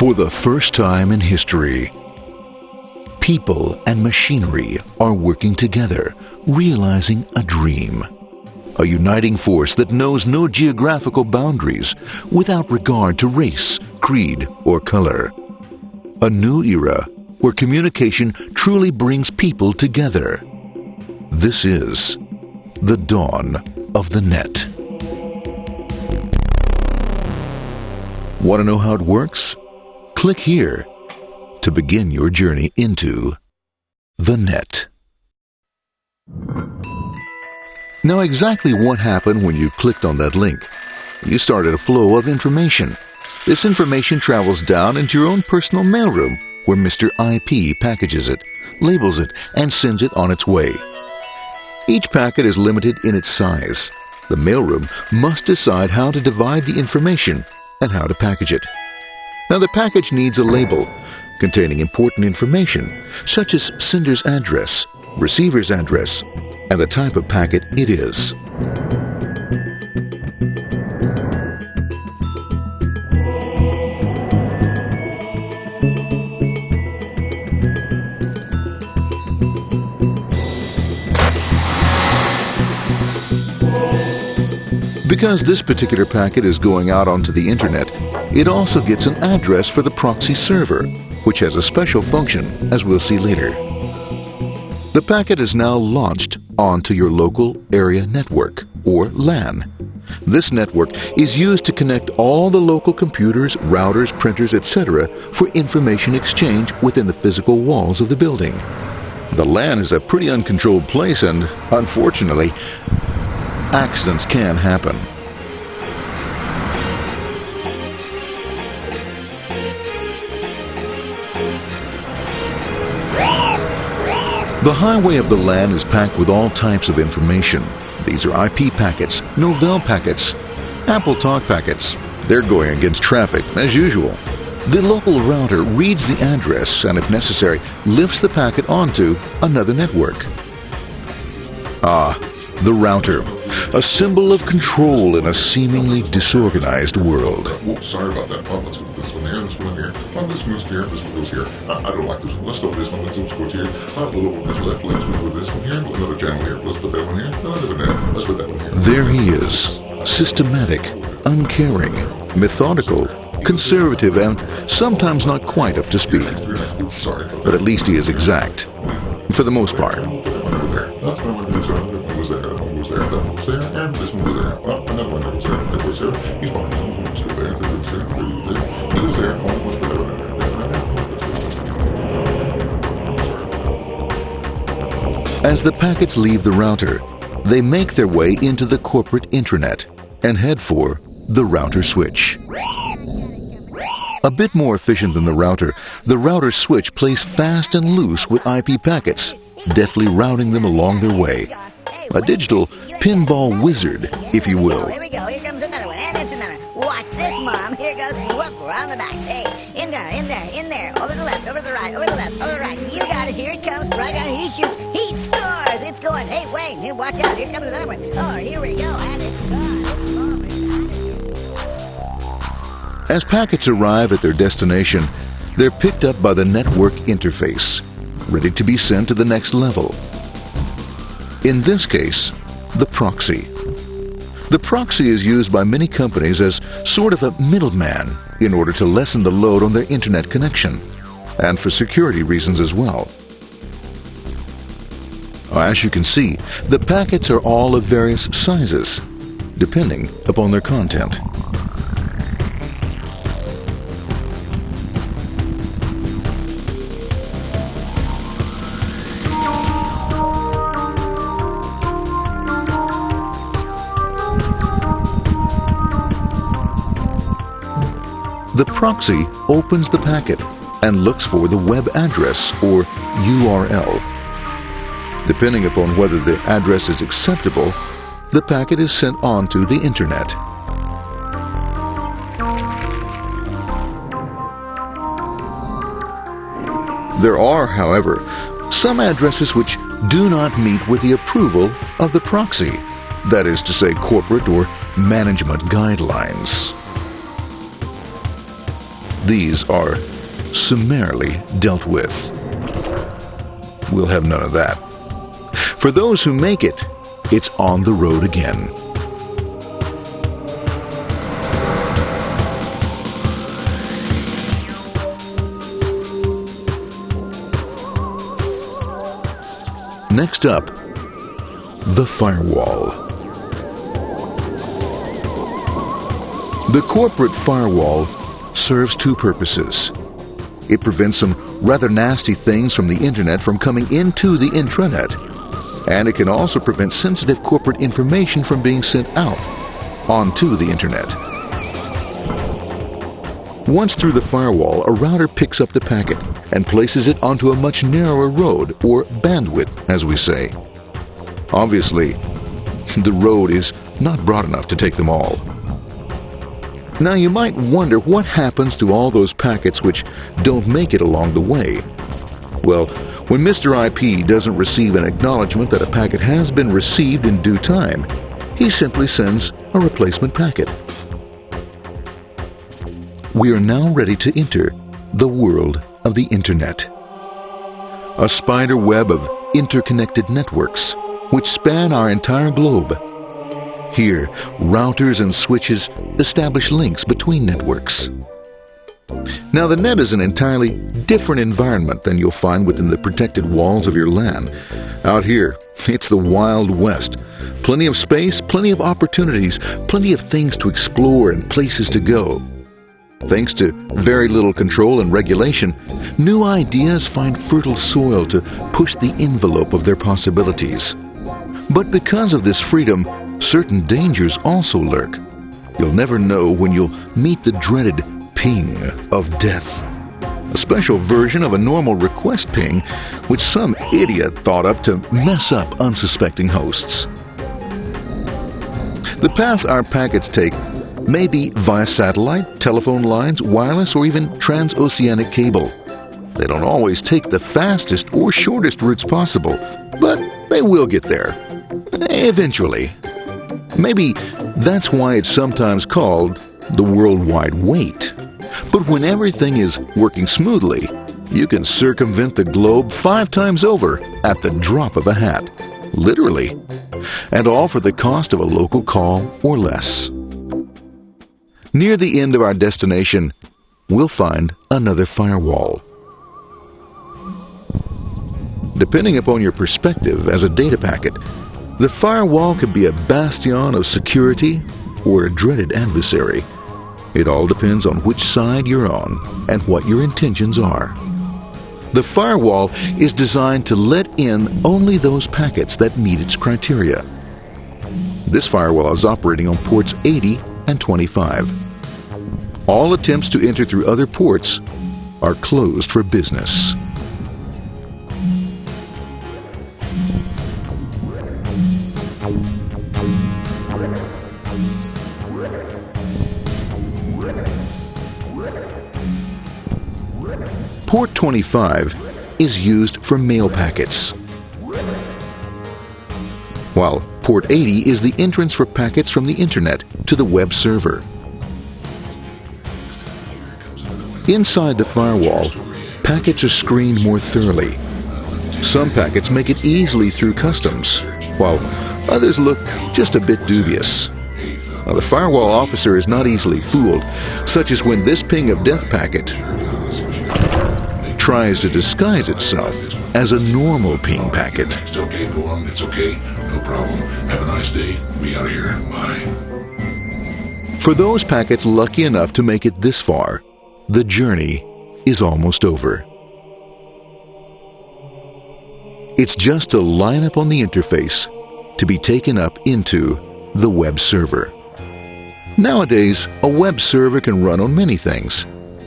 For the first time in history, people and machinery are working together, realizing a dream. A uniting force that knows no geographical boundaries without regard to race, creed, or color. A new era where communication truly brings people together. This is the dawn of the net. Want to know how it works? Click here to begin your journey into the net. Now, exactly what happened when you clicked on that link? You started a flow of information. This information travels down into your own personal mailroom, where Mr. IP packages it, labels it, and sends it on its way. Each packet is limited in its size. The mailroom must decide how to divide the information and how to package it. Now, the package needs a label containing important information, such as sender's address, receiver's address, and the type of packet it is. Because this particular packet is going out onto the internet, it also gets an address for the proxy server, which has a special function, as we'll see later. The packet is now launched onto your local area network, or LAN. This network is used to connect all the local computers, routers, printers, etc. for information exchange within the physical walls of the building. The LAN is a pretty uncontrolled place, and unfortunately, accidents can happen. The highway of the LAN is packed with all types of information. These are IP packets, Novell packets, Apple Talk packets. They're going against traffic, as usual. The local router reads the address and, if necessary, lifts the packet onto another network. The router, a symbol of control in a seemingly disorganized world. Whoops, sorry about that. Let's move this one here, this one here. This moves here, this one goes here. I don't like this one. Let's go with this one. Let's go here. A little over to the left. Let's move with this one here. Another channel here. Let's put that one here. Another one there. Let's put that one here. There he is, systematic, uncaring, methodical, conservative, and sometimes not quite up to speed. Sorry. But at least he is exact, for the most part. That one goes there, that one goes there, that one goes there, and this one goes there. Well, another one goes there, that goes there. He's behind him, let's go there, that goes there, that goes there. He goes there, oh, let's put that one there. As the packets leave the router, they make their way into the corporate intranet and head for the router switch. A bit more efficient than the router switch plays fast and loose with IP packets, deftly routing them along their way. A digital pinball wizard, if you will. Here we go. Here comes another one. And it's another. Watch this, Mom. Here goes. Whoop, around the back. Hey, in there, in there, in there. Over the left, over the right, over the left, over the right. You got it. Here it comes. Right down. He shoots. He scores. It's going. Hey, Wayne. Here, watch out. Here comes another one. Oh, here we go. And it's gone. As packets arrive at their destination, they're picked up by the network interface, ready to be sent to the next level. In this case, the proxy. The proxy is used by many companies as sort of a middleman in order to lessen the load on their internet connection, and for security reasons as well. As you can see, the packets are all of various sizes, depending upon their content. The proxy opens the packet and looks for the web address, or URL. Depending upon whether the address is acceptable, the packet is sent on to the internet. There are, however, some addresses which do not meet with the approval of the proxy, that is to say, corporate or management guidelines. these are summarily dealt with. We'll have none of that. For those who make it, it's on the road again. Next up, the firewall. The corporate firewall serves two purposes. It prevents some rather nasty things from the internet from coming into the intranet, and it can also prevent sensitive corporate information from being sent out onto the internet. Once through the firewall, a router picks up the packet and places it onto a much narrower road, or bandwidth, as we say. Obviously, the road is not broad enough to take them all. Now you might wonder what happens to all those packets which don't make it along the way. Well, when Mr. IP doesn't receive an acknowledgement that a packet has been received in due time, he simply sends a replacement packet. We are now ready to enter the world of the Internet. A spider web of interconnected networks which span our entire globe. Here, routers and switches establish links between networks. Now, the net is an entirely different environment than you'll find within the protected walls of your LAN. Out here, it's the Wild West. Plenty of space, plenty of opportunities, plenty of things to explore and places to go. Thanks to very little control and regulation, new ideas find fertile soil to push the envelope of their possibilities. But because of this freedom, certain dangers also lurk. You'll never know when you'll meet the dreaded ping of death. A special version of a normal request ping which some idiot thought up to mess up unsuspecting hosts. The paths our packets take may be via satellite, telephone lines, wireless, or even transoceanic cable. They don't always take the fastest or shortest routes possible, but they will get there. Eventually. Maybe that's why it's sometimes called the worldwide wait. But when everything is working smoothly, you can circumvent the globe 5 times over at the drop of a hat. Literally. And all for the cost of a local call or less. Near the end of our destination, we'll find another firewall. Depending upon your perspective as a data packet, the firewall could be a bastion of security or a dreaded adversary. It all depends on which side you're on and what your intentions are. The firewall is designed to let in only those packets that meet its criteria. This firewall is operating on ports 80 and 25. All attempts to enter through other ports are closed for business. Port 25 is used for mail packets, while Port 80 is the entrance for packets from the Internet to the web server. Inside the firewall, packets are screened more thoroughly. Some packets make it easily through customs, while others look just a bit dubious. Now, the firewall officer is not easily fooled, such as when this ping of death packet tries to disguise itself as a normal ping packet. It's okay, go on. It's okay. No problem. Have a nice day. We out of here. Bye. For those packets lucky enough to make it this far, the journey is almost over. It's just a line up on the interface to be taken up into the web server. Nowadays, a web server can run on many things,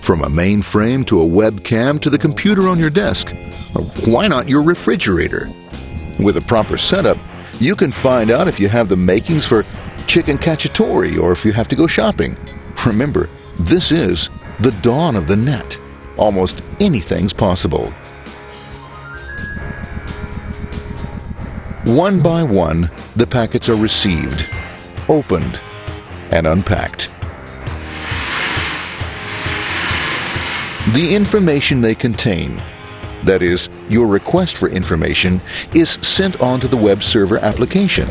from a mainframe to a webcam to the computer on your desk. Or why not your refrigerator? With a proper setup, you can find out if you have the makings for chicken cacciatore or if you have to go shopping. Remember, this is the dawn of the net. Almost anything's possible. One by one, the packets are received, opened, and unpacked. The information they contain, that is, your request for information, is sent on to the web server application.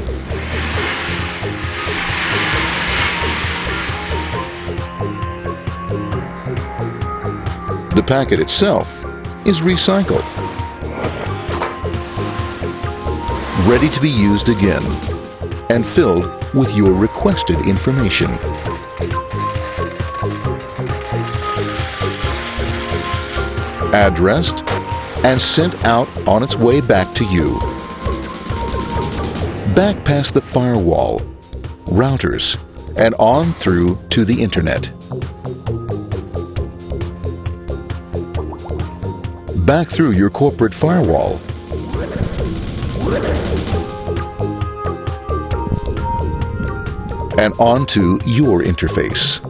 The packet itself is recycled, ready to be used again, and filled with your requested information. Addressed and sent out on its way back to you. Back past the firewall, routers, and on through to the internet. Back through your corporate firewall. And onto your interface.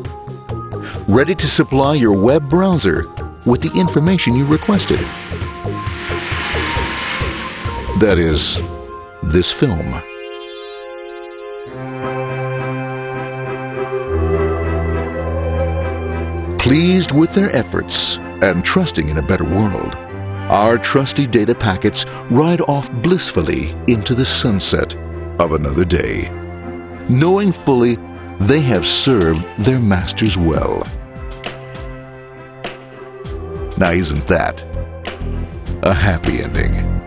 Ready to supply your web browser with the information you requested. That is, this film. Pleased with their efforts and trusting in a better world, our trusty data packets ride off blissfully into the sunset of another day, knowing fully they have served their masters well. Now, isn't that a happy ending?